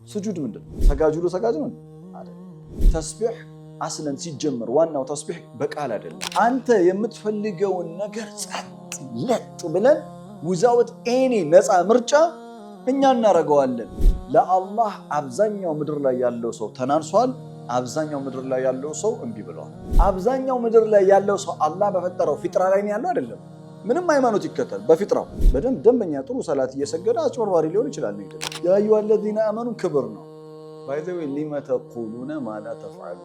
ስጁድ ምንድነው? ሰጋጁ ሰጋጅ ነው አይደል? ተስቢህ አስለን ሲጀመር ዋናው ተስቢህ በቃል አይደለም። አንተ የምትፈልገውን ነገር ጸጥ ለጥ ብለን without any ነፃ ምርጫ እኛ እናረጋዋለን። ለአላህ አብዛኛው ምድር ላይ ያለው ሰው ተናንሷል። አብዛኛው ምድር ላይ ያለው ሰው እንቢ ብለዋል። አብዛኛው ምድር ላይ ያለው ሰው አላህ በፈጠረው ፊጥራ ላይ ያለው አይደለም። ምንም ሃይማኖት ይከተል በፊጥራው በደንብ ደንበኛ ጥሩ ሰላት እየሰገደ አጭበርባሪ ሊሆን ይችላል። ያ አዩሃ الذين آمنوا ክብር ነው ባይዘው ሊመ ተቁሉነ ማ ላ ተፍዐሉ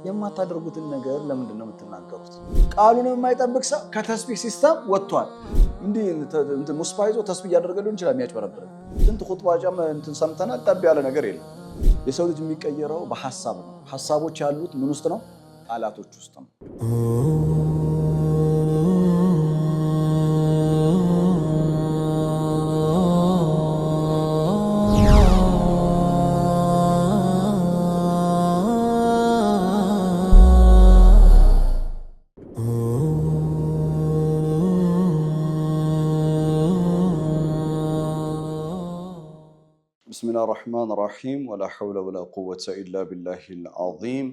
የማታደርጉትን ነገር ለምንድን ነው የምትናገሩት? ቃሉን የማይጠብቅ ሰው ከተስቢህ ሲስተም ወጥቷል። እንዴ ሙስፋይዞ ተስቢህ ያደርገ ሊሆን ይችላል የሚያጭበረብር ስንት ኹጥባ ጃም እንትን ሰምተናል። ጠብ ያለ ነገር የለም። የሰው ልጅ የሚቀየረው በሐሳብ ነው። ሐሳቦች ያሉት ምን ውስጥ ነው? ቃላቶች ውስጥ ነው። بسم الله الرحمن الرحيم ولا حول ولا قوة إلا بالله العظيم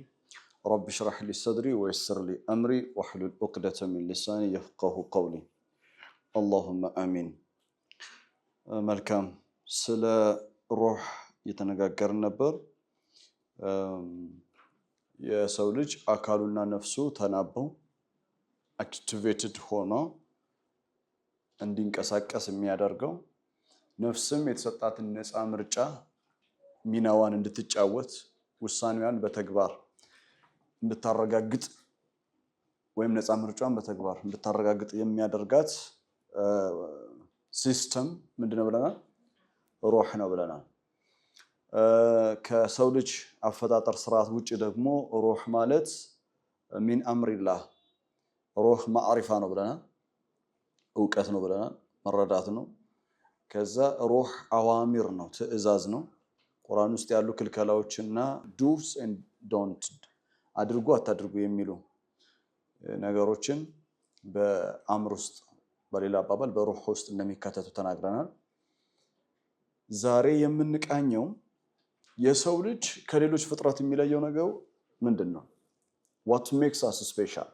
رب اشرح لي صدري ويسر لي أمري واحلل عقدة من لساني يفقه قولي اللهم آمين መልካም ስለ ሩህ የተነጋገርን ነበር። የሰው ልጅ አካሉና ነፍሱ ተናበው አክቲቬትድ ሆኖ እንዲንቀሳቀስ የሚያደርገው ነፍስም የተሰጣትን ነፃ ምርጫ ሚናዋን እንድትጫወት ውሳኔዋን በተግባር እንድታረጋግጥ ወይም ነፃ ምርጫዋን በተግባር እንድታረጋግጥ የሚያደርጋት ሲስተም ምንድነው ብለናል? ሩህ ነው ብለናል። ከሰው ልጅ አፈጣጠር ስርዓት ውጪ ደግሞ ሩህ ማለት ሚን አምሪላህ ሩህ ማዕሪፋ ነው ብለናል። እውቀት ነው ብለናል። መረዳት ነው። ከዛ ሩህ አዋሚር ነው፣ ትዕዛዝ ነው። ቁርአን ውስጥ ያሉ ክልከላዎችና ዱስ ኤንድ ዶንት አድርጉ አታድርጉ የሚሉ ነገሮችን በአምር ውስጥ በሌላ አባባል በሩህ ውስጥ እንደሚካተቱ ተናግረናል። ዛሬ የምንቃኘው የሰው ልጅ ከሌሎች ፍጥረት የሚለየው ነገር ምንድነው? what makes us special?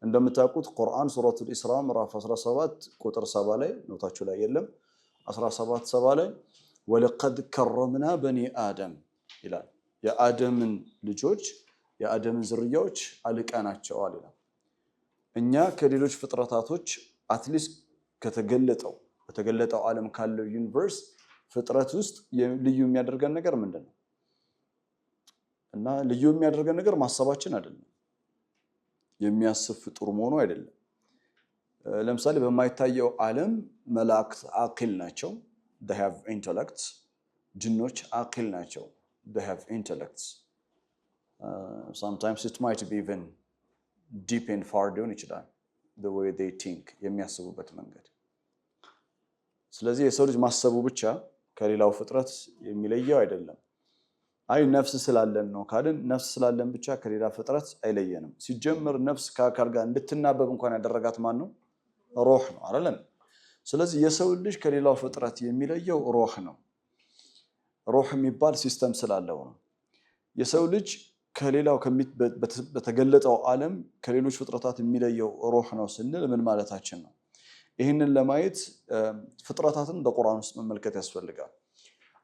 እንደምታውቁት ቁርአን ሱረቱል ኢስራ ምዕራፍ 17 ቁጥር 7 ላይ ኖታችሁ ላይ የለም 17:7 ላይ ወለቀድ ከረምና በኒ አደም ይላል። የአደምን ልጆች የአደምን ዝርያዎች አልቀናቸዋል ይላል። እኛ ከሌሎች ፍጥረታቶች አትሊስት በተገለጠው ዓለም ካለው ዩኒቨርስ ፍጥረት ውስጥ ልዩ የሚያደርገን ነገር ምንድነው? እና ልዩ የሚያደርገን ነገር ማሰባችን አይደለም። የሚያስብ ፍጡር መሆኑ አይደለም። ለምሳሌ በማይታየው ዓለም መላእክት አቂል ናቸው። they have intellects። ጅኖች አቂል ናቸው። they have intellects። sometimes it might be even deep and far ሊሆን ይችላል the way they think የሚያስቡበት መንገድ። ስለዚህ የሰው ልጅ ማሰቡ ብቻ ከሌላው ፍጥረት የሚለየው አይደለም። አይ ነፍስ ስላለን ነው ካልን ነፍስ ስላለን ብቻ ከሌላ ፍጥረት አይለየንም። ሲጀምር ነፍስ ከአካል ጋር እንድትናበብ እንኳን ያደረጋት ማን ነው? ሩህ ነው አይደል? ስለዚህ የሰው ልጅ ከሌላው ፍጥረት የሚለየው ሩህ ነው። ሩህ የሚባል ሲስተም ስላለው ነው። የሰው ልጅ ከሌላው በተገለጠው ዓለም ከሌሎች ፍጥረታት የሚለየው ሩህ ነው ስንል ምን ማለታችን ነው? ይህንን ለማየት ፍጥረታትን በቁርአን ውስጥ መመልከት ያስፈልጋል።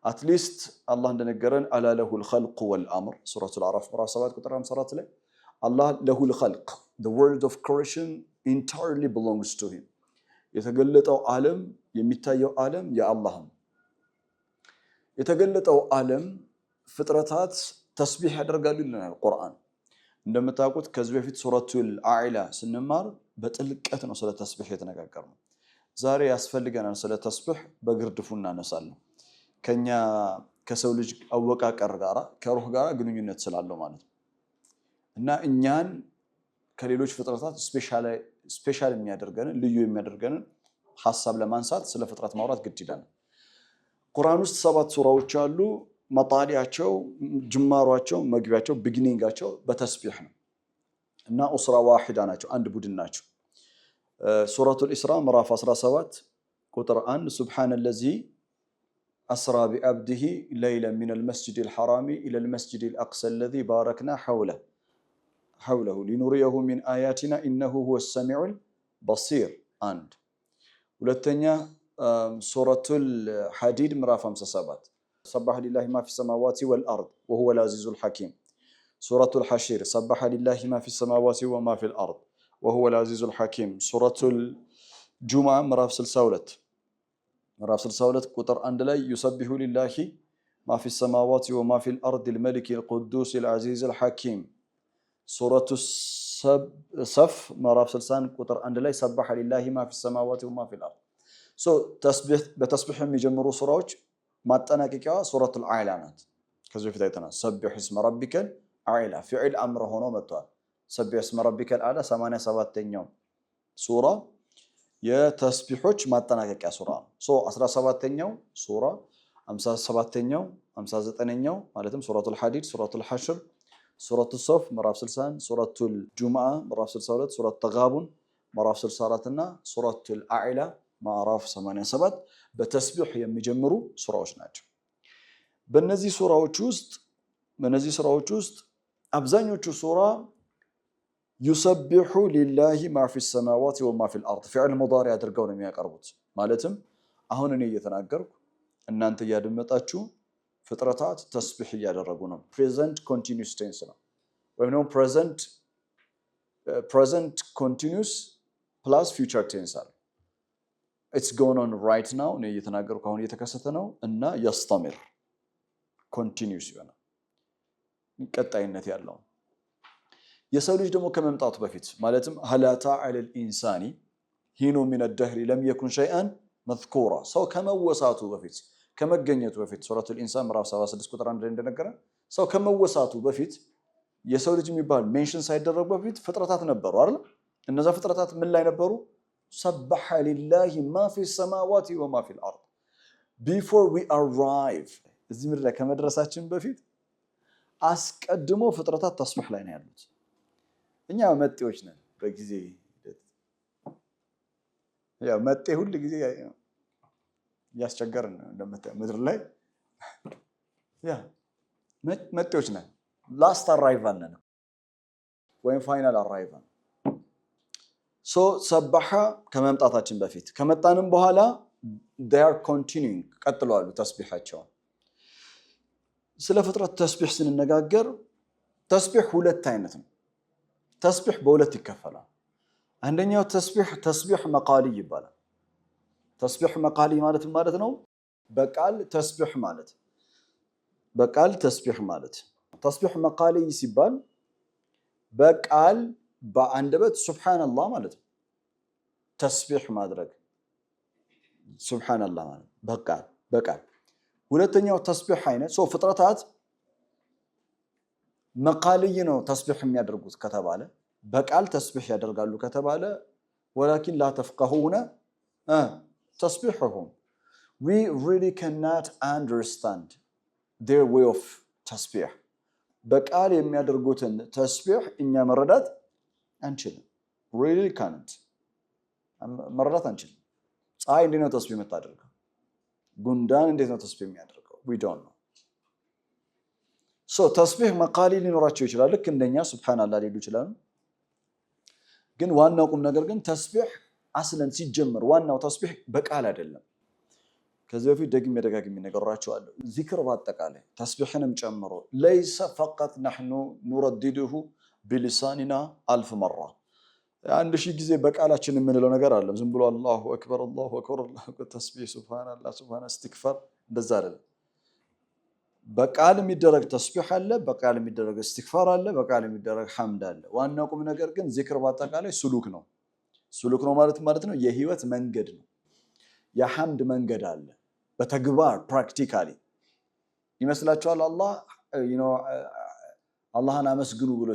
አትሊስት አላህ እንደነገረን አላ ለሁል ኸልቅ ወልአምር ሱረቱል አዕራፍ ምዕራፍ 7 ቁጥር 54 ላይ አላህ ለሁል ኸልቅ the world of creation entirely belongs to him። የተገለጠው ዓለም የሚታየው ዓለም የአላህ ነው። የተገለጠው ዓለም ፍጥረታት ተስቢህ ያደርጋሉ ይለናል ቁርአን። እንደምታውቁት ከዚህ በፊት ሱረቱል አዕላ ስንማር በጥልቀት ነው ስለ ተስቢህ የተነጋገርነው። ዛሬ ያስፈልገናል ስለ ተስቢህ በግርድፉ እናነሳለን። ከሰው ልጅ አወቃቀር ጋራ ከሩህ ጋራ ግንኙነት ስላለው ማለት ነው። እና እኛን ከሌሎች ፍጥረታት ስፔሻል የሚያደርገን ልዩ የሚያደርገን ሐሳብ ለማንሳት ስለ ፍጥረት ማውራት ግድ ይላል። ቁርአን ውስጥ 7 ሱራዎች አሉ። መጣሊያቸው ጅማሯቸው መግቢያቸው ቢጊኒንጋቸው በተስቢህ ነው እና ኡስራ ዋሂዳ ናቸው፣ አንድ ቡድን ናቸው። ሱረቱል ኢስራ ምዕራፍ 17 ቁጥር 1 ሱብሃነለዚ أسرى بعبده ليلا من المسجد الحرام إلى المسجد الأقصى الذي باركنا حوله لنريه من آياتنا إنه هو السميع البصير. عند ولتنيا سورة الحديد مراف 57 سبح لله ما في السماوات والأرض وهو العزيز الحكيم. سورة الحشير سبح لله ما في السماوات وما في الأرض وهو العزيز الحكيم. سورة الجمعة مراف 62 مراف 62 قطر عند لا يسبح لله ما في السماوات وما في الأرض الملك القدوس العزيز الحكيم. سورة الصف مراف 60 قطر عند لا يسبح لله ما في السماوات وما في الأرض. تسبيح بتسبيح የሚጀምሩ ሱራዎች ማጠናቀቂያዋ ሱረቱል አዕላ ናት። ከዚህ በፊት አይተናል። ሰብሕ እስመ ረቢከል አዕላ ፊዕል አምር ሆኖ መጥቷል። ሰብሕ እስመ ረቢከል አዕላ 87ኛው ሱራ የተስቢሖች ማጠናቀቂያ ሱራ ነው። 17ኛው ሱራ 57ኛው 59ኛው ማለትም ሱረቱል ሐዲድ፣ ሱረቱል ሐሽር፣ ሱረቱል ሶፍ ምዕራፍ 60፣ ሱረቱል ጁምዓ ምዕራፍ 62፣ ሱረቱል ተጋቡን ምዕራፍ 64 እና ሱረቱል አዕላ ምዕራፍ 87 በተስቢህ የሚጀምሩ ሱራዎች ናቸው። በእነዚህ ሱራዎች ውስጥ አብዛኞቹ ሱራ يسبح لله ما في السماوات وما في الأرض فعل مضارع አድርገው ነው የሚያቀርቡት። ማለትም አሁን እኔ እየተናገርኩ እናንተ እያደመጣችሁ ፍጥረታት ተስቢህ እያደረጉ ነው። ፕሬዘንት ኮንቲኒዩስ ቴንስ ነው ወይም ነው ፕሬዘንት ኮንቲኒዩስ ፕላስ ፊውቸር ቴንስ አለ። it's going on right now እኔ እየተናገርኩ አሁን እየተከሰተ ነው እና يستمر ኮንቲኒዩስ ይሆናል ቀጣይነት ያለው። የሰው ልጅ ደግሞ ከመምጣቱ በፊት ማለትም هل أتى على الإنسان حين من الدهر لم يكن شيئا مذكورا ሰው ከመወሳቱ በፊት ከመገኘቱ በፊት ሱረቱል ኢንሳን ምዕራፍ 76 ቁጥር 1 ላይ እንደነገረ ሰው ከመወሳቱ በፊት የሰው ልጅ የሚባል ሜንሽን ሳይደረግ በፊት ፍጥረታት ነበሩ አይደል? እነዛ ፍጥረታት ምን ላይ ነበሩ? سبح لله ما في السماوات وما في الأرض. Before we arrive እዚህ ምድር ላይ ከመድረሳችን በፊት አስቀድሞ ፍጥረታት ተስቢህ ላይ ነው ያሉት። እኛ መጤዎች ነን በጊዜ ያው መጤ ሁሉ ጊዜ ያስቸገረን እንደምታየው ምድር ላይ ያ መጤዎች ነን። ላስት አራይቫል ነን ወይም ፋይናል አራይቫል። ሰበሐ ከመምጣታችን በፊት ከመጣንም በኋላ they are continuing ቀጥለዋል ተስቢሃቸው። ስለ ፍጥረት ተስቢህ ስንነጋገር ተስቢህ ሁለት አይነት ነው። ተስቢህ በሁለት ይከፈላል። አንደኛው ተስቢህ መቃሊ ይባላል። ተስቢህ መቃሊ ማለት ነው በቃል ተስቢህ ማለት ተስቢህ መቃሊ ሲባል በቃል በአንደበት ሱብሃንአላህ ማለት ነው። ተስቢህ ማድረግ ሱብሃንአላህ ማለት በቃል። ሁለተኛው ተስቢህ አይነት ፍጥረታት መቃልይ ነው ተስቢህ የሚያደርጉት ከተባለ በቃል ተስቢህ ያደርጋሉ ከተባለ ወላኪን ላ ተፍቀሁነ ተስቢህሁም we really cannot understand their way of ተስቢህ በቃል የሚያደርጉትን ተስቢህ እኛ መረዳት አንችልም። really can't መረዳት አንችልም። ፀሐይ እንዴት ነው ተስቢህ የምታደርገው? ጉንዳን እንዴት ነው ተስቢህ የሚያደርገው? we don't know. ተስቢህ መቃሊ ሊኖራቸው ይችላል። ልክ እንደኛ ሱብሃንአላህ ሊሉ ይችላሉ። ግን ዋናው ቁም ነገር ግን ተስቢህ አስለን ሲጀመር ዋናው ተስቢህ በቃል አይደለም። ከዚህ በፊት ደጋግሜ ነገራቸዋለሁ። ዚክር በአጠቃላይ ተስቢህንም ጨምሮ ليس فقط نحن نردده بلساننا 1000 مرة አንድ ሺህ ጊዜ በቃላችን የምንለው ነገር አለ። ዝም ብሎ አላሁ አክበር ተስቢህ ሱብሃንአላህ እስትግፋር እንደዛ አይደለም። በቃል የሚደረግ ተስቢህ አለ፣ በቃል የሚደረግ እስትግፋር አለ፣ በቃል የሚደረግ ሐምድ አለ። ዋናው ቁም ነገር ግን ዚክር በአጠቃላይ ሱሉክ ነው ማለት ነው የህይወት መንገድ ነው። የሐምድ መንገድ አለ በተግባር ፕራክቲካሊ ይመስላችኋል አላህን አመስግኑ ብሎ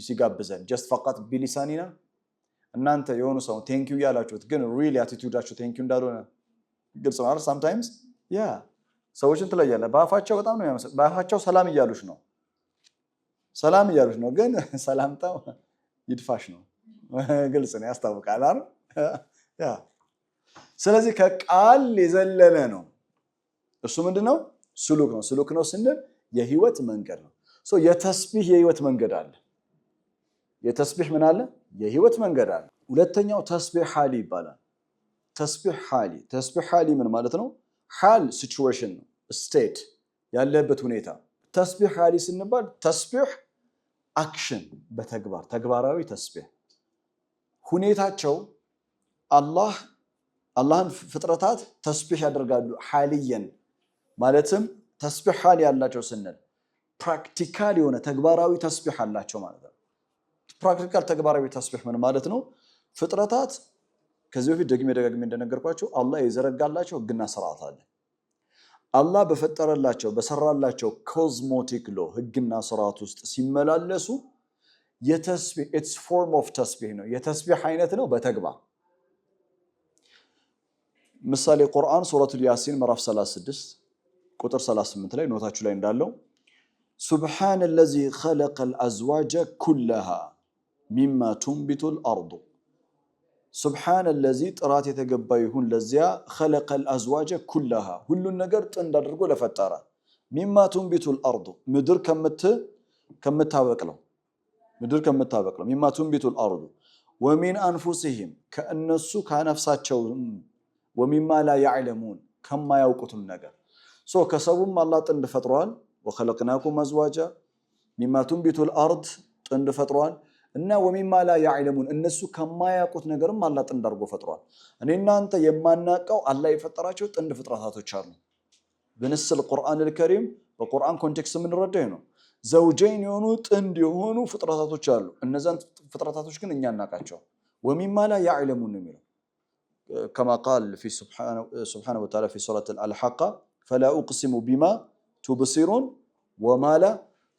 ሲጋብዘን ጀስት ፈቃጥ ቢሊሳኒና እናንተ የሆኑ ሰው ቴንኪው ያላችሁት ግን ሪሊ አቲቲዩዳችሁ ቴንኪው እንዳልሆነ ግልጽ ነው። sometimes ሰዎችን ትለያለህ። በአፋቸው በጣም ነው ያመሰግኑት። በአፋቸው ሰላም እያሉሽ ነው ግን ሰላምታው ይድፋሽ ነው። ግልጽ ነው ያስታውቃል አይደል? ስለዚህ ከቃል የዘለለ ነው እሱ ምንድነው? ስሉክ ነው። ስሉክ ነው ስንል የህይወት መንገድ ነው። የተስቢህ የህይወት መንገድ አለ። የተስቢህ ምን አለ? የህይወት መንገድ አለ። ሁለተኛው ተስቢህ ሐሊ ይባላል። ተስቢህ ሐሊ ምን ማለት ነው? ሐል ሲቹዌሽን ነው፣ ስቴት ያለበት ሁኔታ። ተስቢህ ሐሊ ስንባል ተስቢህ አክሽን በተግባር ተግባራዊ ተስቢህ ሁኔታቸው አላህን ፍጥረታት ተስቢህ ያደርጋሉ ሐሊየን ማለትም ተስቢህ ሐሊ ያላቸው ስንል ፕራክቲካል የሆነ ተግባራዊ ተስቢህ አላቸው ማለት ነው። ፕራክቲካል ተግባራዊ ተስቢህ ምን ማለት ነው? ፍጥረታት ከዚህ በፊት ደጋግሜ እንደነገርኳቸው አላህ የዘረጋላቸው ህግና ስርዓት አለ። አላህ በፈጠረላቸው በሰራላቸው ኮዝሞቲክ ሎ ህግና ስርዓት ውስጥ ሲመላለሱ የተስቢህ ኢትስ ፎርም ኦፍ ተስቢህ ነው። የተስቢህ አይነት ነው በተግባር ምሳሌ ቁርአን ሱረቱል ያሲን ምዕራፍ 36 ቁጥር 38 ላይ ኖታችሁ ላይ እንዳለው ሱብሃነለዚ ኸለቀል አዝዋጀ ኩለሃ ሚማ ቱንቢቱል አርዱ ሱብሃነለዚ ጥራት የተገባ ይሁን ለዚያ ኸለቀል አዝዋጀ ኩለሃ ሁሉን ነገር ጥንድ አድርጎ ለፈጠረ ሚማ ቱንቢቱል አርዱ ምድር ከምታበቅለው ሚማ ቱንቢቱል አርዱ ወሚን አንፉሲሂም ከእነሱ ከነፍሳቸው ወሚማ ላ ያዕለሙን ከማያውቁትም ነገር ከሰቡም አላህ ጥንድ ፈጥሯል። ወኸለቅናኩም አዝዋጃ ሚማ ቱንቢቱል አርድ ጥንድ ፈጥሯል እና ወሚማ ላ ያዕለሙን እነሱ ከማያውቁት ነገርም አላህ ጥንድ አድርጎ ፈጥሯል። እኔ እናንተ የማናውቀው አላህ የፈጠራቸው ጥንድ ፍጥረታቶች አሉ። በንስል ቁርአን አልከሪም በቁርአን ኮንቴክስት የምንረዳው ነው። ዘውጀይን የሆኑ ጥንድ የሆኑ ፍጥረታቶች አሉ። እነዛን ፍጥረታቶች ግን እኛ እናውቃቸው ወሚማ ላ ያዕለሙን ነው የሚለው كما قال في سبحانه وتعالى في سورة الحاقة فلا أقسم بما تبصرون وما لا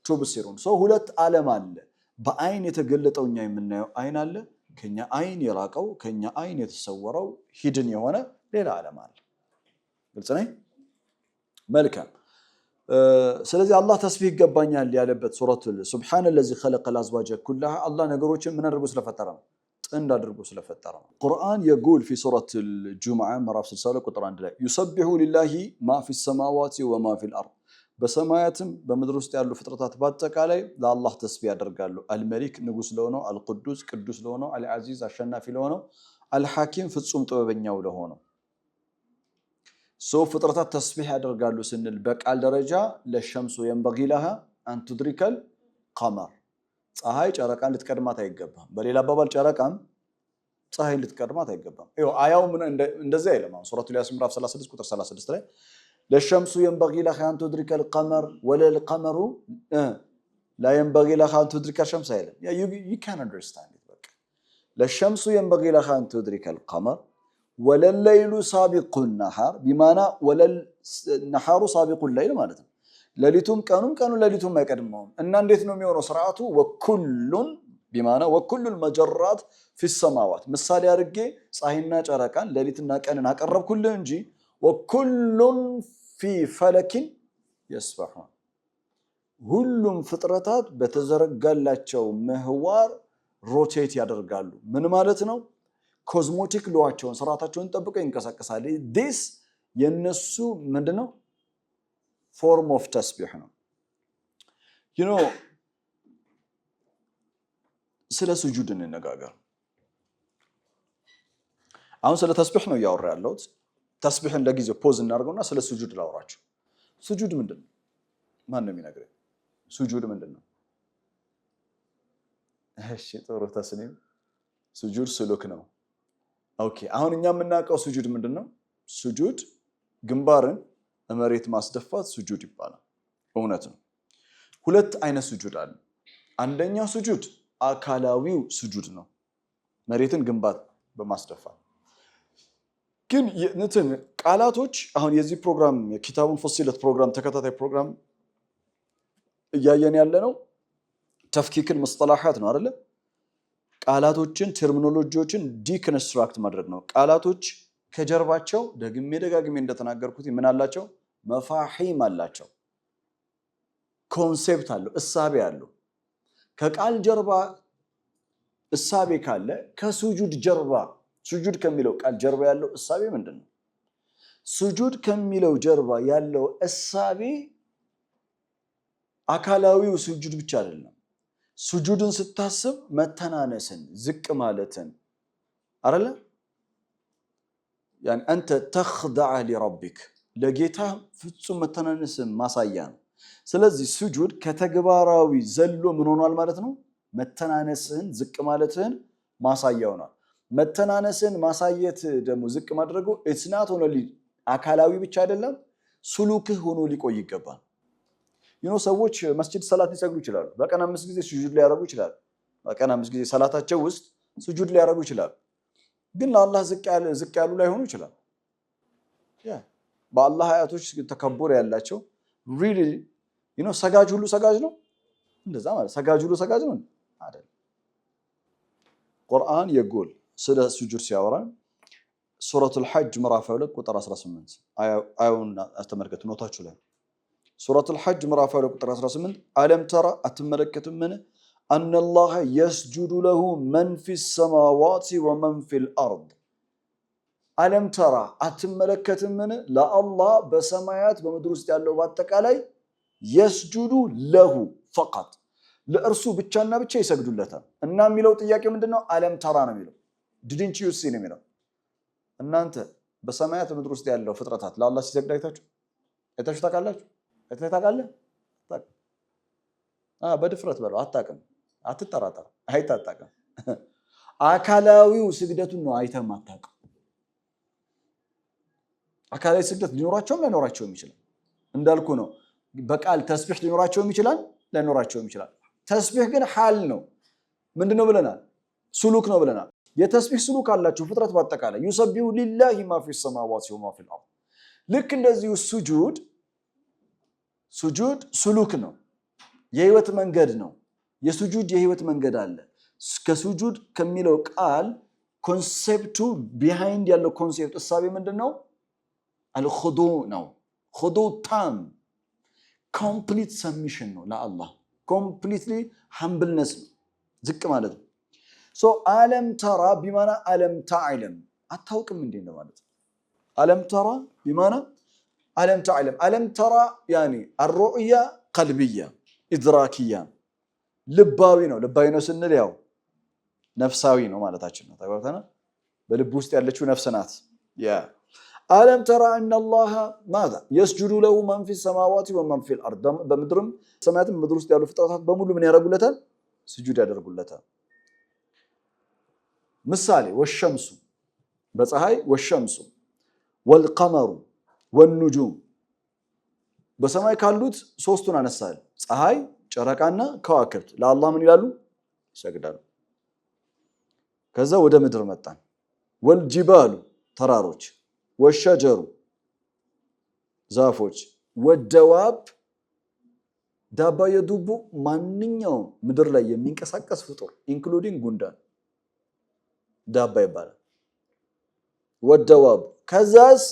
تبصرون ሁለት ዓለም አለ። በአይን የተገለጠው እኛ የምናየው አይን አለ። ከኛ አይን የራቀው ከኛ አይን የተሰወረው ሂድን የሆነ ሌላ ዓለም አለ። ግልጽ ነው። መልካም። ስለዚህ አላህ ተስቢህ ይገባኛል ያለበት ሱረቱል ሱብሃነለዚ ኸለቀል አዝዋጀ ኩለሃ አላህ ነገሮችን ምን አድርጎ ስለፈጠረ ነው? ጥንድ አድርጎ ስለፈጠረ ነው። ቁርአን የጉል في سورة الجمعة ምዕራፍ 62 ቁጥር 1 ላይ يسبح لله ما في السماوات وما في الأرض በሰማያትም በምድር ውስጥ ያሉ ፍጥረታት በአጠቃላይ ለአላህ ተስቢህ ያደርጋሉ። አልመሊክ ንጉስ ለሆነው፣ አልቅዱስ ቅዱስ ለሆነው፣ አልዓዚዝ አሸናፊ ለሆነው፣ አልሐኪም ፍጹም ጥበበኛው ለሆነው ፍጥረታት ተስቢህ ያደርጋሉ ስንል በቃል ደረጃ ለሸምሱ ينبغي لها أن تدرك القمر ፀሐይ ጨረቃን ልትቀድማት አይገባም። በሌላ አባባል ጨረቃም ፀሐይን ልትቀድማት አይገባም። አያው እንደዚህ አይልም። ሱረቱል ያሲን ምዕራፍ 36 ቁጥር 36 ላይ ለሸምሱ ينبغي لها أن تدرك القمر ولا القمر لا ينبغي لها أن تدرك الشمس አይልም። you can understand it በቃ ለሸምሱ ينبغي لها أن تدرك القمر ولا الليل سابق النهار بمعنى ولا النهار سابق الليل ማለት ነው። ለሊቱም ቀኑ ለሊቱም አይቀድመውም እና እንዴት ነው የሚሆነው ስርዓቱ? ወኩሉን ቢማና ወኩሉል መጀራት في السماوات ምሳሌ አድርጌ ፀሐይና ጨረቃን ለሊትና ቀንን አቀረብኩልህ እንጂ ወኩሉን في فلك يسبحون ሁሉም ፍጥረታት በተዘረጋላቸው ምህዋር ሮቴት ያደርጋሉ። ምን ማለት ነው? ኮዝሞቲክ ሎዋቸውን ስርዓታቸውን ጠብቀው ይንቀሳቀሳሉ። this የነሱ ምንድነው? form of ተስቢህ ነው። ስለ ስጁድ እንነጋገር። አሁን ስለ ተስቢህ ነው ያወራ ያለሁት። ተስቢህን ለጊዜው ፖዝ እናድርገውና ስለ ስጁድ ላውራችሁ። ስጁድ ምንድነው? ማን ነው የሚነግረኝ? ስጁድ ምንድነው? እሺ ጥሩ ተስሊም። ስጁድ ስሉክ ነው። ኦኬ አሁን እኛ የምናውቀው ስጁድ ምንድነው? ስጁድ ግንባርን መሬት ማስደፋት ስጁድ ይባላል። እውነት ነው። ሁለት አይነት ስጁድ አለ። አንደኛው ስጁድ አካላዊው ስጁድ ነው፣ መሬትን ግንባር በማስደፋት ግን ቃላቶች አሁን የዚህ ፕሮግራም የኪታቡን ፉሲለት ፕሮግራም ተከታታይ ፕሮግራም እያየን ያለ ነው ተፍኪክል ሙስጠላሃት ነው አይደለ? ቃላቶችን ተርሚኖሎጂዎችን ዲኮንስትራክት ማድረግ ነው። ቃላቶች ከጀርባቸው ደጋግሜ እንደተናገርኩት ምን አላቸው? መፋሂም አላቸው፣ ኮንሴፕት አለው፣ እሳቤ አለው። ከቃል ጀርባ እሳቤ ካለ ከሱጁድ ጀርባ ሱጁድ ከሚለው ቃል ጀርባ ያለው እሳቤ ምንድነው? ስጁድ ከሚለው ጀርባ ያለው እሳቤ አካላዊው ስጁድ ብቻ አይደለም። ስጁድን ስታስብ መተናነስን ዝቅ ማለትን አይደለ يعني انت تخضع لربك ለጌታ ፍጹም መተናነስን ማሳያ ነው። ስለዚህ ስጁድ ከተግባራዊ ዘሎ ምን ሆኗል ማለት ነው? መተናነስን ዝቅ ማለትን ማሳያ ሆኗል። መተናነስን ማሳየት ደግሞ ዝቅ ማድረጉ it's not only አካላዊ ብቻ አይደለም ሱሉክህ ሆኖ ሊቆይ ይገባል። ሰዎች መስጂድ ሰላት ሊሰግዱ ይችላሉ። በቀን 5 ጊዜ ስጁድ ሊያደርጉ ይችላሉ። በቀን 5 ጊዜ ሰላታቸው ውስጥ ስጁድ ሊያደርጉ ይችላሉ። ግን ለአላህ ዝቅ ያሉ ላይሆኑ ይችላል። በአላህ አያቶች ተከቡር ያላቸው really ሰጋጅ ሁሉ ሰጋጅ ነው እንደዛ ማለት ሰጋጅ ሁሉ ሰጋጅ ነው አይደል? ቁርአን የጎል ስለ ስጁድ ሲያወራ ሱረቱል ሐጅ ምዕራፍ 2 ቁጥር 18 አዩን አስተመልከቱ ኖታችሁ ላይ ሱረቱል ሐጅ ምዕራፍ 2 ቁጥር 18 አለም ተራ አትመለከቱም ምን أن الله يسجد له من في السماوات ومن في الأرض ألم ترى أتملكت من لا الله بسمايات بمدرس ያለው በአጠቃላይ يسجد له فقط ለእርሱ ብቻና ብቻ ይሰግዱለታል። እና የሚለው ጥያቄ ምንድነው? አለም ተራ ነው የሚለው didn't you see ነው የሚለው። እናንተ በሰማያት በምድር ውስጥ ያለው ፍጥረታት ለአላህ ሲሰግድ አይታችሁ ታውቃላችሁ? አይታችሁ በድፍረት በለው አታውቅም። አትጠራጠር አይታጣቀም። አካላዊው ስግደቱን ነው አይተም አታውቅም። አካላዊ ስግደት ሊኖራቸውም ላይኖራቸውም ይችላል። እንዳልኩ ነው በቃል ተስቢህ ሊኖራቸውም ይችላል ላይኖራቸውም ይችላል። ተስቢህ ግን ሐል ነው። ምንድነው ብለናል? ሱሉክ ነው ብለናል። የተስቢህ ሱሉክ አላቸው ፍጥረት በአጠቃላይ ይሰቢሁ ሊላሂ ማ ፊ ሰማዋቲ ወማ ፊል አርድ። ልክ እንደዚህ ሱጁድ ሱሉክ ነው፣ የህይወት መንገድ ነው። የሱጁድ የህይወት መንገድ አለ። ከሱጁድ ከሚለው ቃል ኮንሴፕቱ ቢሃይንድ ያለው ኮንሴፕት እሳቤ ምንድነው? አልኹዱ ነው። ኹዱ ታም ኮምፕሊት ሰብሚሽን ነው ለአላህ። ኮምፕሊትሊ ሃምብልነስ ነው፣ ዝቅ ማለት ነው። አለም ተራ ቢማና አለም ተዕለም አታውቅም እንዴ ነው ማለት ነው። አለም ተራ ቢማና አለም ተዕለም። አለም ተራ ያኒ الرؤያ ቀልብያ ኢድራኪያ ልባዊ ነው። ልባዊ ነው ስንል ያው ነፍሳዊ ነው ማለታችን ነው። ተባብተና በልብ ውስጥ ያለችው ነፍስ ናት። አለም ተራ ان الله ماذا يسجد له من في السماوات ومن في الارض። በምድርም ሰማያትም ምድር ውስጥ ያሉ ፍጥረታት በሙሉ ምን ያደርጉለታል? ስጁድ ያደርጉለታል። ምሳሌ ወሸምሱ በፀሐይ ወሸምሱ ወልቀመሩ ወንጁም በሰማይ ካሉት ሶስቱን አነሳል። ፀሐይ፣ ጨረቃና ከዋክብት ለአላህ ምን ይላሉ? ይሰግዳሉ። ከዛ ወደ ምድር መጣን። ወልጂባሉ ተራሮች፣ ወሸጀሩ ዛፎች፣ ወደዋብ ዳባ የዱቡ ማንኛውም ምድር ላይ የሚንቀሳቀስ ፍጡር ኢንክሉዲንግ ጉንዳን ዳባ ይባላል። ወደዋብ ከዛስ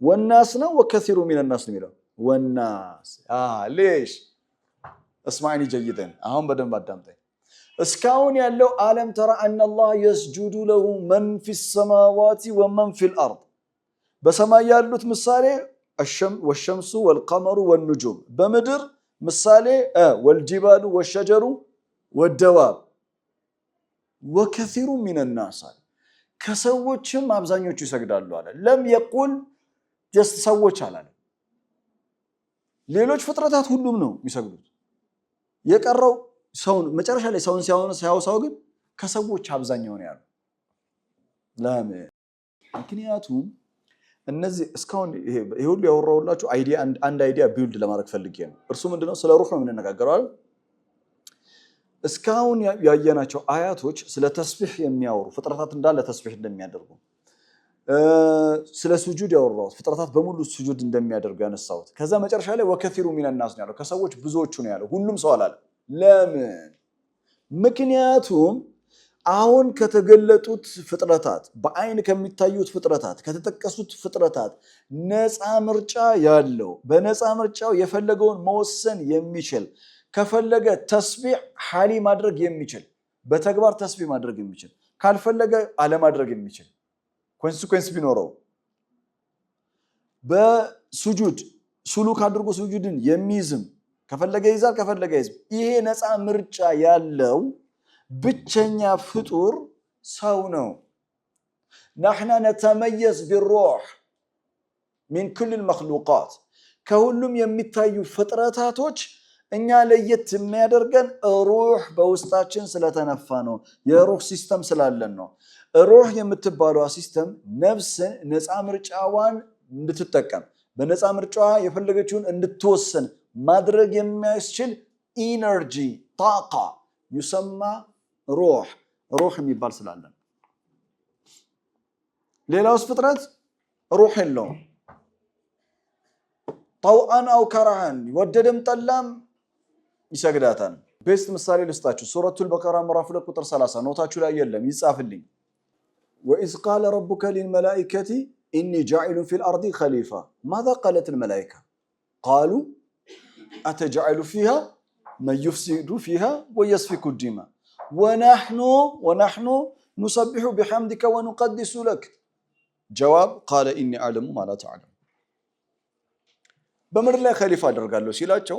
ወናስ ነው ወከሲሩ ሚን الناس ነው የሚለው ወናስ ليش اسمعني جيدا አሁን በደንብ አዳምጠኝ። እስካሁን ያለው አለም ተራ ان الله يسجد له من في السماوات ومن في الارض በሰማይ ያሉት ምሳሌ والشمس والقمر والنجوم በምድር ምሳሌ والجبال والشجر والدواب وكثير من الناس ከሰዎችም አብዛኞቹ ይሰግዳሉ አለ። ለም يقول just ሰዎች አላለ። ሌሎች ፍጥረታት ሁሉም ነው የሚሰግዱት። የቀረው ሰውን መጨረሻ ላይ ሰውን ሲያወሳው ግን ከሰዎች አብዛኛው ነው ያለው። ለምን? ምክንያቱም እነዚህ እስካሁን ይሄ ሁሉ ያወራውላችሁ አንድ አይዲያ ቢልድ ለማድረግ ፈልጌ ነው። እርሱ ምንድነው? ስለ ሩህ ነው የምንነጋገረው አይደል? እስካሁን ያየናቸው አያቶች ስለ ተስቢህ የሚያወሩ ፍጥረታት እንዳለ ተስቢህ እንደሚያደርጉ ስለ ስጁድ ያወራው ፍጥረታት በሙሉ ስጁድ እንደሚያደርጉ ያነሳውት። ከዛ መጨረሻ ላይ ወከሲሩ ሚን الناس ነው ያለው። ከሰዎች ብዙዎቹ ነው ያለው፣ ሁሉም ሰው አላለ። ለምን? ምክንያቱም አሁን ከተገለጡት ፍጥረታት በአይን ከሚታዩት ፍጥረታት ከተጠቀሱት ፍጥረታት ነፃ ምርጫ ያለው በነፃ ምርጫው የፈለገውን መወሰን የሚችል ከፈለገ ተስቢህ ሐሊ ማድረግ የሚችል በተግባር ተስቢህ ማድረግ የሚችል ካልፈለገ አለ ማድረግ የሚችል ኮንሲኩዌንስ ቢኖረው በሱጁድ ሱሉክ አድርጎ ሱጁድን የሚይዝም ከፈለገ ይዛል ከፈለገ ይዝም። ይሄ ነፃ ምርጫ ያለው ብቸኛ ፍጡር ሰው ነው። نحن نتميز بالروح من كل المخلوقات ከሁሉም የሚታዩ ፍጥረታቶች እኛ ለየት የሚያደርገን ሩህ በውስጣችን ስለተነፋ ነው። የሩህ ሲስተም ስላለን ነው። ሩህ የምትባለው ሲስተም ነፍስን ነፃ ምርጫዋን እንድትጠቀም በነፃ ምርጫዋ የፈለገችውን እንድትወስን ማድረግ የሚያስችል ኢነርጂ ጣቃ ይሰማ ሩህ የሚባል ስላለን። ሌላውስ ፍጥረት ሩህ የለውም። ጠውአን አው ከረሃን ወደደም ጠላም ይሰግዳታል። ቤስት ምሳሌ ልስጣችሁ። ሱረቱል በቀራ ምዕራፍ 2 ቁጥር 30 ኖታችሁ ላይ የለም ይጻፍልኝ። ወኢዝ ቃለ ረቡከ ሊልመላኢከቲ ኢኒ ጃዒሉን ፊል አርዲ ኸሊፋ ማዛ ቃለትል መላኢካ ቃሉ አተጅዐሉ ፊሃ መን ዩፍሲዱ ፊሃ ወየስፊኩ ዲማ ወነሕኑ ኑሰቢሑ ቢሐምዲከ ወኑቀዲሱ ለክ ጀዋብ ቃለ ኢኒ አዕለሙ ማ ላ ተዕለሙን። በምድር ላይ ኸሊፋ አደርጋለሁ ሲላቸው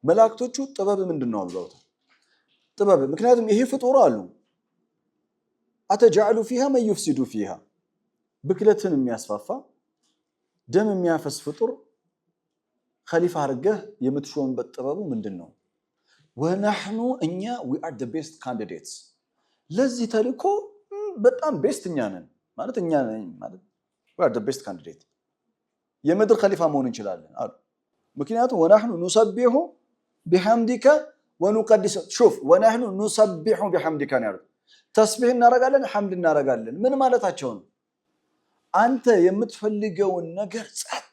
መላእክቶቹ ጥበብ ምንድነው ብለውታል። ጥበብ ምክንያቱም ይሄ ፍጡር አሉ አተጅዐሉ ፊሃ መን ዩፍሲዱ ፊሃ ብክለትን የሚያስፋፋ ደም የሚያፈስ ፍጡር ኸሊፋ አድርገህ የምትሾምበት ጥበቡ ምንድነው? ወነሕኑ እኛ we are the best candidates ለዚህ ተልእኮ በጣም ቤስት እኛ ነን ማለት እኛ ነን ማለት we are the best candidate የምድር ኸሊፋ መሆን እንችላለን አሉ። ምክንያቱም ወነሕኑ ኑሰቢሑ ቢሐምዲከ ወኑቀዲሱ ሹፍ ወነሕኑ ኑሰቢሑ ቢሐምዲከ ነው ያሉት። ተስቢህ እናረጋለን ሐምድ እናረጋለን ምን ማለታቸው ነው? አንተ የምትፈልገውን ነገር ጸጥ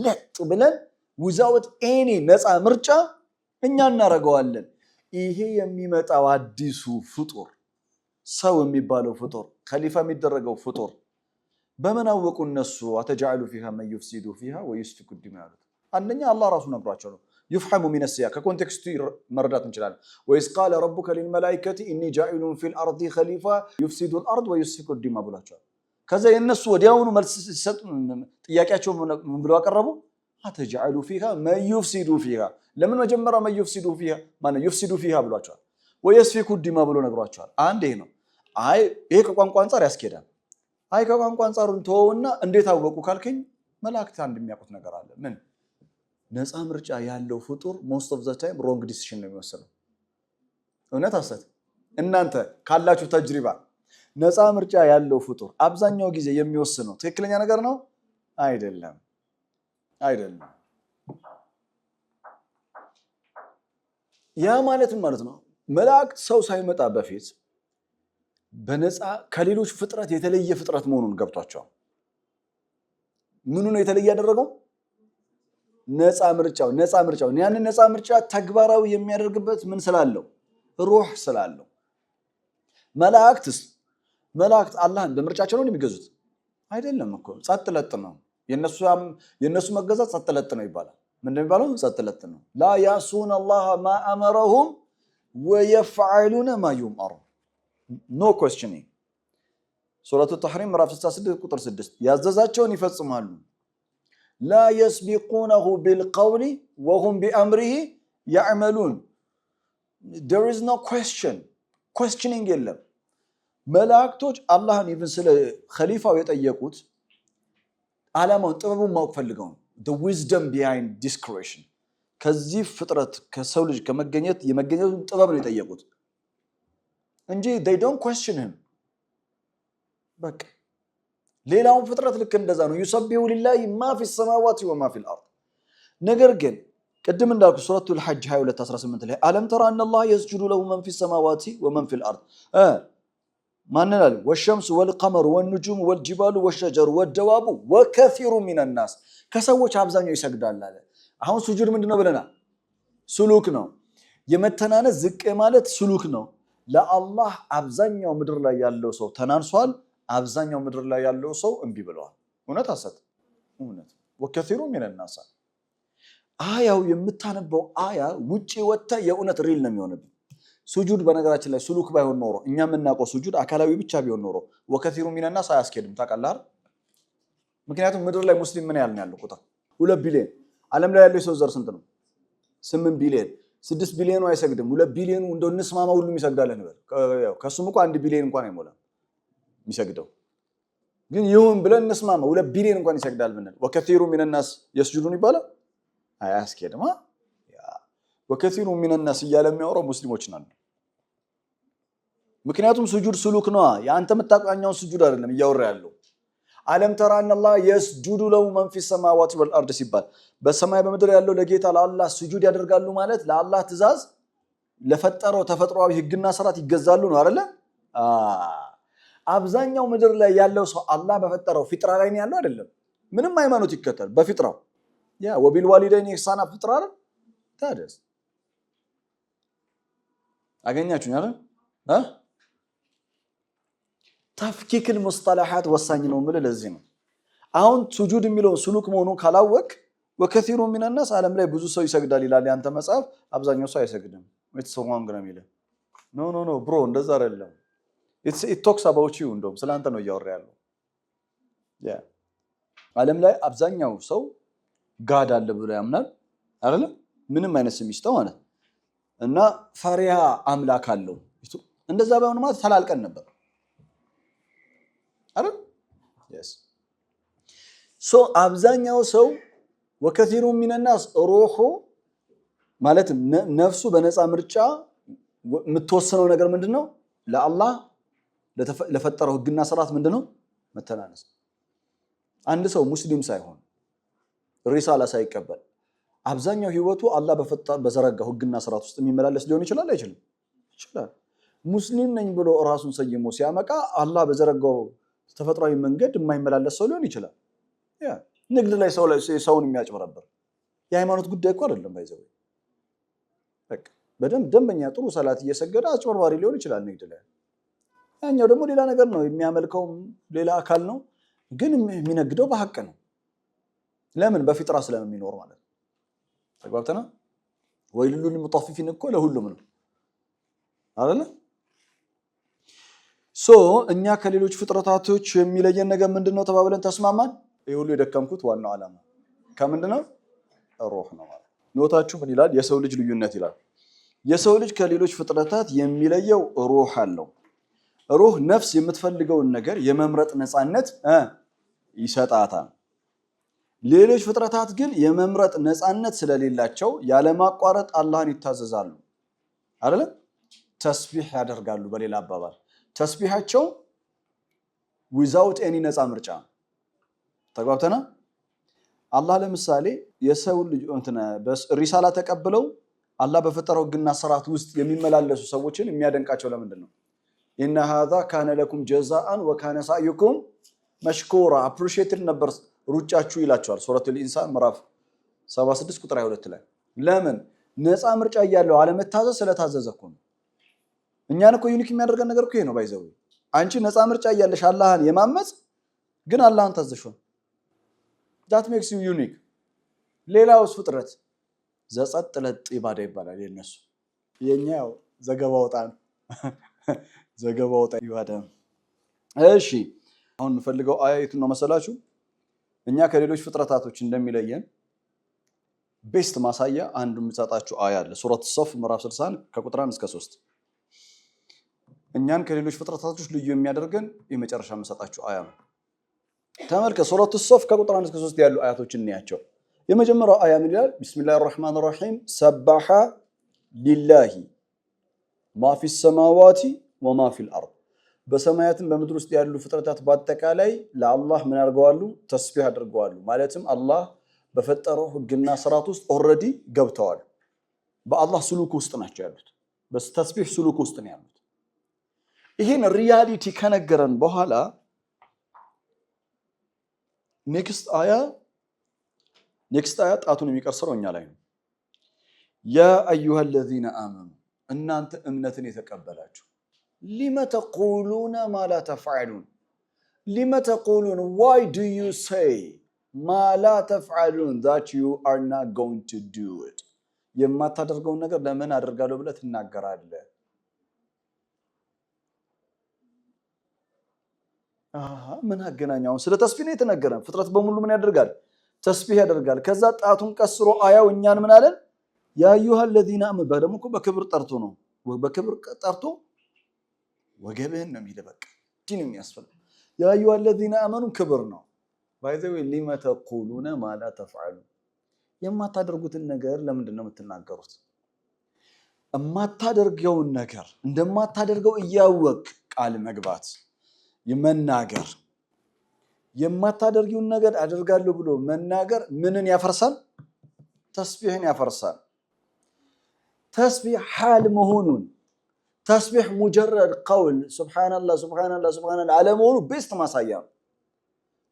ለጥ ብለን without any ነፃ ምርጫ እኛ እናረጋዋለን። ይሄ የሚመጣው አዲሱ ፍጡር ሰው የሚባለው ፍጡር ኸሊፋ የሚደረገው ፍጡር በምን አወቁ እነሱ? አተጅዐሉ ፊሃ መን ዩፍሲዱ ፊሃ ወዩስፊኩ ዲማ ያሉት አንደኛ አላህ ራሱ ነግሯቸው ነው። ይፍሐሙ ሚነ ሲያቅ ከኮንቴክስቱ መረዳት እንችላለን። ወኢዝ ቃለ ረቡከ ሊልመላኢከቲ ኢኒ ጃዒሉን ፊል አርዲ ኸሊፋ ዩፍሲዱል አርድ ወዩስፊኩ ዲማ ብሏቸዋል። ከዛ የነሱ ወዲያውኑ መልስ ሲሰጡ ጥያቄያቸው ምን ብለው አቀረቡ? አተጅዐሉ ፊሃ መን ዩፍሲዱ ፊሃ። ለምን መጀመሪያ መን ዩፍሲዱ ፊሃ ማነው ዩፍሲዱ ፊሃ ብሏቸዋል። ወየስፊኩ ዲማ ብሎ ነግሯቸዋል። አንድ ይሄ ነው። አይ ይሄ ከቋንቋ አንፃር ያስኬዳል። አይ ከቋንቋ አንፃሩን ተወውና እንዴት አወቁ ካልከኝ መላእክት አንድ የሚያውቁት ነገር አለ። ምን? ነፃ ምርጫ ያለው ፍጡር ሞስት ኦፍ ዘ ታይም ሮንግ ዲሲሽን ነው የሚወስነው። እውነት ሐሰት? እናንተ ካላችሁ ተጅሪባ ነፃ ምርጫ ያለው ፍጡር አብዛኛው ጊዜ የሚወስነው ትክክለኛ ነገር ነው አይደለም? አይደለም። ያ ማለትም ማለት ነው መላእክት ሰው ሳይመጣ በፊት በነፃ ከሌሎች ፍጥረት የተለየ ፍጥረት መሆኑን ገብቷቸዋል። ምኑ ነው የተለየ ያደረገው? ነፃ ምርጫው ያንን ነፃ ምርጫ ተግባራዊ የሚያደርግበት ምን ስላለው? ሩህ ስላለው። መላእክት አላህን በምርጫቸው ነው የሚገዙት አይደለም እኮ። ጸጥ ለጥ ነው የነሱ መገዛት ጸጥ ለጥ ነው ይባላል። ምን እንደሚባለው? ጸጥ ለጥ ነው። ላ ያሱን አላህ ማ አመረሁም ወየፍዐሉነ ማ ዩምአሩን ኖ ኩዌስችኒንግ። ሱረቱ ተሕሪም ምዕራፍ 66 ቁጥር 6 ያዘዛቸውን ይፈጽማሉ። ላ የስቢቁነሁ ቢልቀውሊ ወሁም ቢአምሪሂ ያዕመሉን። there is no questioning የለም። መላእክቶች አላህን ኢቭን ስለ ኸሊፋው የጠየቁት ዓላማውን ጥበቡን ማወቅ ፈልገው ነው። the wisdom behind this creation ከዚህ ፍጥረት ከሰው ልጅ የመገኘቱን ጥበብ ነው የጠየቁት እንጂ they don't question him። በቃ ሌላውን ፍጥረት ልክ እንደዛ ነው። يسبح لله ما في السماوات وما في الارض። ነገር ግን ቅድም እንዳልኩ ሱረቱል ሐጅ 22:18 ላይ አለም ተራ ان الله يسجد له من في السماوات ومن في الارض ማንናል والشمس والقمر والنجوم والجبال والشجر والدواب وكثير من الناس ከሰዎች አብዛኛው ይሰግዳል አለ። አሁን ሱጁድ ምንድነው ብለናል? ሱሉክ ነው። የመተናነስ ዝቅ ማለት ሱሉክ ነው። ለአላህ አብዛኛው ምድር ላይ ያለው ሰው ተናንሷል። አብዛኛው ምድር ላይ ያለው ሰው እንቢ ብለዋል። እውነት ሐሰት? እውነት። ወከثير من الناس አያው የምታነበው አያ ውጪ ወጣ የእውነት ሪል ነው የሚሆነው። ሱጁድ በነገራችን ላይ ሱሉክ ባይሆን ኖሮ እኛ የምናውቀው ሱጁድ አካላዊ ብቻ ቢሆን ኖሮ ወከثير من الناس አያስኬድም። ታውቃለህ? ምክንያቱም ምድር ላይ ሙስሊም ምን ያህል ነው ያለው ቁጥር 2 ቢሊዮን ዓለም ላይ ያለው የሰው ዘር ስንት ነው 8 ቢሊዮን 6 ቢሊዮኑ አይሰግድም 2 ቢሊዮኑ እንደው እንስማማ ሁሉም ይሰግዳል እንበል ከሱም እንኳን 1 ቢሊዮን እንኳን አይሞላም የሚሰግደው ግን ይሁን ብለን እንስማማ 2 ቢሊዮን እንኳን ይሰግዳል ብንል ወከثير من الناس يسجدون ይባላል አያስኬድማ ወከثير من الناس እያለ የሚያወራው ሙስሊሞች ናቸው ምክንያቱም ስጁድ ስሉክ ነው ያንተ መታቀኛው ስጁድ አይደለም እያወራ ያለው ዓለም ተራ ان الله يسجد له من في السماوات والارض ሲባል በሰማይ በምድር ያለው ለጌታ ለአላህ ስጁድ ያደርጋሉ ማለት ለአላህ ትእዛዝ ለፈጠረው ተፈጥሯዊ ህግና ስርዓት ይገዛሉ ነው አይደለ አብዛኛው ምድር ላይ ያለው ሰው አላህ በፈጠረው ፍጥራ ላይ ነው ያለው አይደለም ምንም ሃይማኖት ይከተል በፍጥራው ያ ወቢልዋሊደይን ኢህሳና ፍጥራ አይደል ታደስ አገኛችሁኝ አይደል ተፍኪክ المصطلحات ወሳኝ ነው ማለት ለዚህ ነው አሁን ስጁድ የሚለው ስሉክ መሆኑን ካላወቅ ወከثير من الناس ዓለም ላይ ብዙ ሰው ይሰግዳል ይላል ያንተ መጽሐፍ አብዛኛው ሰው አይሰግድም ወይተሰዋን ግራ ሚለ ኖ ብሮ እንደዛ አይደለም it talks about you እንደውም ስላንተ ነው እያወራ ያለው ያ ዓለም ላይ አብዛኛው ሰው ጋድ አለ ብሎ ያምናል አይደል ምንም አይነት ስም ይስተው ማለት እና ፈሪሃ አምላክ አለው እንደዛ ባይሆን ማለት ተላልቀን ነበር አይደል yes so አብዛኛው ሰው ወከثير من الناس روح ማለት ነፍሱ በነፃ ምርጫ የምትወሰነው ነገር ምንድነው ለአላህ ለፈጠረው ህግና ስርዓት ምንድነው መተናነስ አንድ ሰው ሙስሊም ሳይሆን ሪሳላ ሳይቀበል አብዛኛው ህይወቱ አላህ በዘረጋው ህግና ስርዓት ውስጥ የሚመላለስ ሊሆን ይችላል አይችልም ይችላል ሙስሊም ነኝ ብሎ ራሱን ሰይሞ ሲያመቃ አላህ በዘረጋው ተፈጥሯዊ መንገድ የማይመላለስ ሰው ሊሆን ይችላል ያ ንግድ ላይ ሰውን የሚያጭበረብር የሃይማኖት ጉዳይ እኮ አይደለም ባይዘው በቃ ደንበኛ ጥሩ ሰላት እየሰገደ አጭበርባሪ ሊሆን ይችላል ንግድ ላይ ያኛው ደግሞ ሌላ ነገር ነው የሚያመልከው ሌላ አካል ነው ግን የሚነግደው በሐቅ ነው ለምን በፍጥራ ስለሚኖር ማለት ተግባብተና ወይሉሉ ለሙጣፊፊን እኮ ለሁሉም ነው አይደል እኛ ከሌሎች ፍጥረታቶች የሚለየን ነገር ምንድነው ተባብለን ተስማማን ይሁሉ የደከምኩት ዋናው ዓላማ ከምንድነው ሩህ ነው ማለት ኖታችሁ ምን ይላል የሰው ልጅ ልዩነት ይላል የሰው ልጅ ከሌሎች ፍጥረታት የሚለየው ሩህ አለው ሩህ ነፍስ የምትፈልገውን ነገር የመምረጥ ነፃነት ይሰጣታል ሌሎች ፍጥረታት ግን የመምረጥ ነፃነት ስለሌላቸው ያለማቋረጥ አላህን ይታዘዛሉ አይደል ተስቢህ ያደርጋሉ በሌላ አባባል ተስቢሃቸው without any ነፃ ምርጫ ተግባብተና አላህ ለምሳሌ የሰው ልጅ ሪሳላ ተቀብለው አላህ በፈጠረው ህግና ስርዓት ውስጥ የሚመላለሱ ሰዎችን የሚያደንቃቸው ለምንድን ነው إن هذا كان لكم جزاء وكان سعيكم مشكورا appreciated ነበር ሩጫችሁ ይላቸዋል ሱረቱል ኢንሳን ምዕራፍ 76 ቁጥር 22 ላይ ለምን ነፃ ምርጫ ያለው አለመታዘዝ ስለታዘዘኩ ነው እኛን እኮ ዩኒክ የሚያደርገን ነገር እኮ ይሄ ነው ባይዘው አንቺ ነፃ ምርጫ ያለሽ አላህን የማመጽ ግን አላህን ታዘሽው that makes you unique ሌላውስ ፍጥረት ዘጸጥ ለጥ ኢባዳ ይባላል የነሱ የኛው ዘገባውጣን ኢባዳ እሺ አሁን እንፈልገው አያይቱን ነው መሰላችሁ እኛ ከሌሎች ፍጥረታቶች እንደሚለየን ቤስት ማሳያ አንዱ ምጻጣችሁ አያ አለ ሱረት ሶፍ ምዕራፍ 61 ከቁጥር 1 እስከ 3 እኛን ከሌሎች ፍጥረታቶች ልዩ የሚያደርገን የመጨረሻ መሰጣችሁ አያ ነው ተመልከ ሱረት ሶፍ ከቁጥር 1 እስከ 3 ያሉ አያቶችን እንያቸው የመጀመሪያው አያ ምን ይላል ቢስሚላሂር ረህማኒር ረሂም ሰባሐ ሊላሂ ማ ፊስ ሰማዋቲ ወማ ፊል አርድ በሰማያትም በምድር ውስጥ ያሉ ፍጥረታት በአጠቃላይ ለአላህ ምን አድርገዋሉ ተስቢህ አድርገዋሉ ማለትም አላህ በፈጠረው ህግና ስርዓት ውስጥ ኦሬዲ ገብተዋል በአላህ ስሉክ ውስጥ ናቸው ያሉት በተስቢህ ስሉክ ውስጥ ነው ያሉት ይሄን ሪያሊቲ ከነገረን በኋላ ኔክስት አያ ጣቱን የሚቀርሰው እኛ ላይ ነው ያ አዩሃ الذين آمنوا እናንተ እምነትን የተቀበላችሁ لما تقولون ما لا تفعلون لما تقولون why do you say ما لا تفعلون that you are not going to do it የማታደርገውን ነገር ለምን አደርጋለሁ ብለህ ትናገራለህ ምን አገናኛው? ስለ ተስቢህ ነው የተነገረን። ፍጥረት በሙሉ ምን ያደርጋል? ተስቢህ ያደርጋል። ከዛ ጣቱን ቀስሮ አያው እኛን ምን አለን? ያ አዩሃ الذين آمنوا ደግሞ እኮ በክብር ጠርቶ ነው። በክብር ጠርቶ ወገብህን ነው የሚል በቃ ዲን የሚያስፈልግ ያ አዩሃ الذين آمنوا ክብር ነው። ባይዘው لما تقولون ما لا تفعلون የማታደርጉትን ነገር ለምንድን ነው የምትናገሩት? የማታደርገውን ነገር እንደማታደርገው እያወቅ ቃል መግባት የመናገር የማታደርጊውን ነገር አደርጋለሁ ብሎ መናገር ምንን ያፈርሳል? ተስቢህን ያፈርሳል። ተስቢህ ሐል መሆኑን ተስቢህ ሙጀረድ ቀውል ሱብሃንአላህ ሱብሃንአላህ ሱብሃንአላህ አለመሆኑ ቤስት ማሳያ ነው።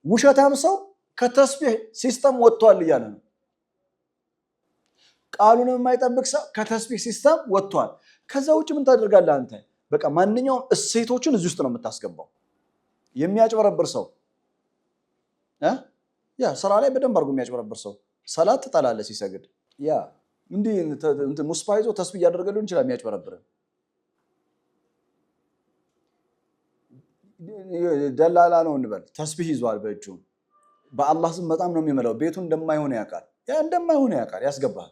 ውሸታም ሰው ከተስቢህ ሲስተም ወጥቷል እያለ ነው። ቃሉን የማይጠብቅ ሰው ከተስቢህ ሲስተም ወጥቷል። ከዛ ውጭ ምን ታደርጋለህ አንተ? በቃ ማንኛውም እሴቶችን እዚህ ውስጥ ነው የምታስገባው። የሚያጭበረብር ሰው ያ ስራ ላይ በደንብ አድርጎ የሚያጭበረብር ሰው ሰላት ትጠላለህ ሲሰግድ ያ እንዲህ እንትን ሙስፋ ይዞ ተስቢህ እያደረገ ሊሆን ይችላል የሚያጭበረብር። ደላላ ነው እንበል ተስቢህ ይዟል በእጁ በአላህ ስም በጣም ነው የሚመለው። ቤቱ እንደማይሆን ያውቃል። ያ እንደማይሆን ያውቃል ያስገባል።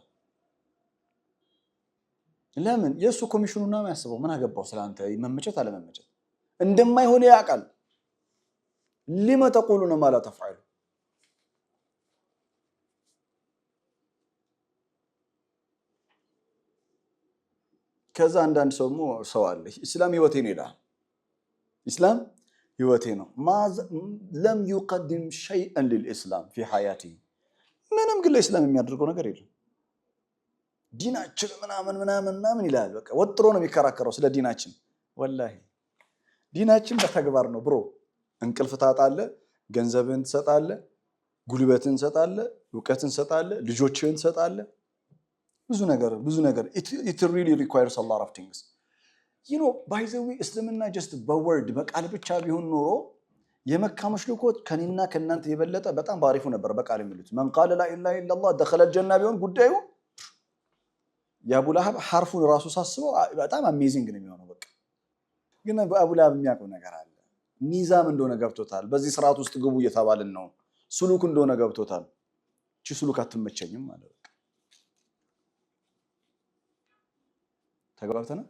ለምን? የሱ ኮሚሽኑና የሚያስበው ምን አገባው ስለአንተ መመቸት አለመመቸት እንደማይሆን ያውቃል። لما تقولون ما لا تفعلون ከዛ አንዳንድ ሰው አለ እስላም ህይወቴ ነው ይላል። እስላም ህይወቴ ነው لم يقدم شيئا للاسلام في حياته ምንም ግን ለእስላም የሚያደርገው ነገር የለም። ዲናችን ምናምን ይላል። በቃ ወጥሮ ነው የሚከራከረው ስለ ዲናችን። ወላሂ ዲናችን በተግባር ነው ብሮ። እንቅልፍ ታጣለህ፣ ገንዘብህን ትሰጣለህ፣ ጉልበትን ትሰጣለህ፣ ዕውቀትን ትሰጣለህ፣ ልጆችህን ትሰጣለህ። ብዙ ነገር it really requires a lot of things. you know by the way እስልምና just በወርድ በቃል ብቻ ቢሆን ኖሮ የመካ ሙሽሪኮች ከኔና ከናንተ የበለጠ በጣም ባሪፉ ነበር በቃል የሚሉት። من قال لا اله الا الله دخل الجنه ቢሆን ጉዳዩ የአቡ ለሀብ ሐርፉን ራሱ ሳስበው በጣም አሜዚንግ ነው የሚሆነው። በቃ ግን በአቡ ለሀብ የሚያውቀው ነገር አለ። ኒዛም እንደሆነ ገብቶታል። በዚህ ስርዓት ውስጥ ግቡ እየተባልን ነው። ሱሉክ እንደሆነ ገብቶታል። እቺ ሱሉክ አትመቸኝም ማለት ነው። ተግባብተናል።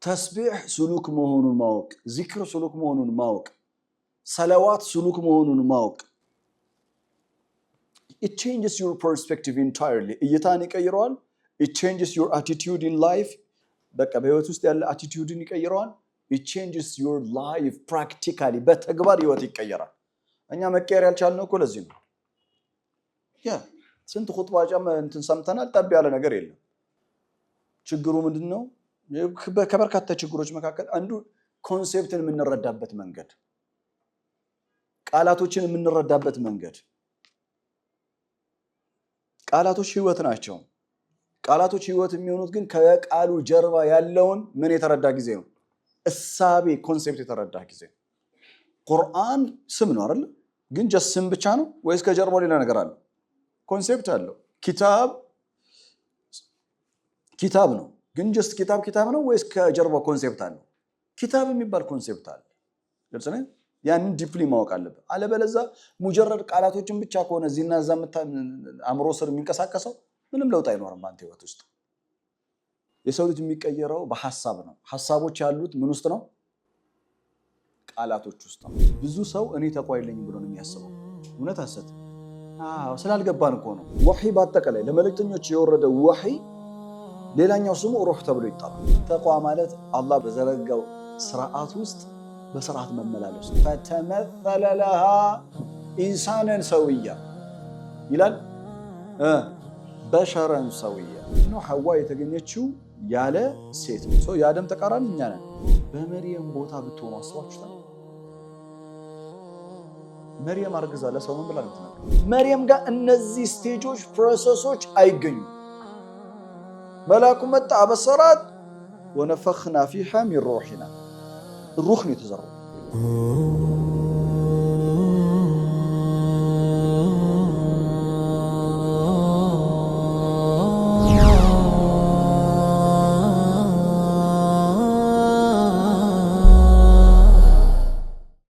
ተስቢህ ሱሉክ መሆኑን ማወቅ፣ ዚክር ሱሉክ መሆኑን ማወቅ፣ ሰለዋት ሱሉክ መሆኑን ማወቅ it changes your perspective entirely. እይታን ይቀይረዋል። it changes your attitude in life. በቃ በህይወት ውስጥ ያለ attitudeን ይቀይረዋል። it changes your life practically. በተግባር ህይወት ይቀየራል። እኛ መቀየር ያልቻልነው እኮ ለዚህ ነው። ያ ስንት ኹጥባ እንትን ሰምተናል፣ ጠብ ያለ ነገር የለም። ችግሩ ምንድነው? ከበርካታ ችግሮች መካከል አንዱ ኮንሴፕትን የምንረዳበት መንገድ፣ ቃላቶችን የምንረዳበት መንገድ። ቃላቶች ህይወት ናቸው። ቃላቶች ህይወት የሚሆኑት ግን ከቃሉ ጀርባ ያለውን ምን የተረዳ ጊዜ ነው? እሳቤ ኮንሴፕት የተረዳ ጊዜ። ቁርአን ስም ነው አይደል? ግን ጀስት ስም ብቻ ነው ወይስ ከጀርባው ሌላ ነገር አለ? ኮንሴፕት አለው። ኪታብ ነው ግን ጀስት ኪታብ ነው ወይስ ከጀርባው ኮንሴፕት አለው? ኪታብ የሚባል ኮንሴፕት አለ። ግልጽ ነው። ያንን ዲፕሊ ማወቅ አለበት። አለበለዚያ ሙጀረድ ቃላቶችን ብቻ ከሆነ እዚህና እዛ አእምሮ ስር የሚንቀሳቀሰው ምንም ለውጥ አይኖርም አንተ ህይወት ውስጥ። የሰው ልጅ የሚቀየረው በሐሳብ ነው። ሐሳቦች ያሉት ምን ውስጥ ነው? ቃላቶች ውስጥ ነው። ብዙ ሰው እኔ ተቋ የለኝም ብሎ ነው የሚያስበው። እውነት ሐሰት ስላልገባን እኮ ነው። ወህይ በአጠቃላይ ለመልእክተኞች የወረደ ወህይ ሌላኛው ስሙ ሩህ ተብሎ ይጠራል። ተቋ ማለት አላህ በዘረጋው ስርዓት ውስጥ በስርዓት መመላለስ። ፈተመሰለ ለሃ ኢንሳነን ሰውያ ይላል። በሸረን ሰውያ ነው። ሐዋ የተገኘችው ያለ ሴት ነው። የአደም ተቃራኒ እኛ ነን። በመርየም ቦታ ብትሆኑ አስባችሁታል? መርየም አርግዛ ለሰው ምን ብላ ነው? መርየም ጋር እነዚህ ስቴጆች ፕሮሰሶች አይገኙም። መላኩ መጣ አበሰራት ወነፈኽና ፊሃ ሚን ሩሒና ሩህ ነው የተዘራው።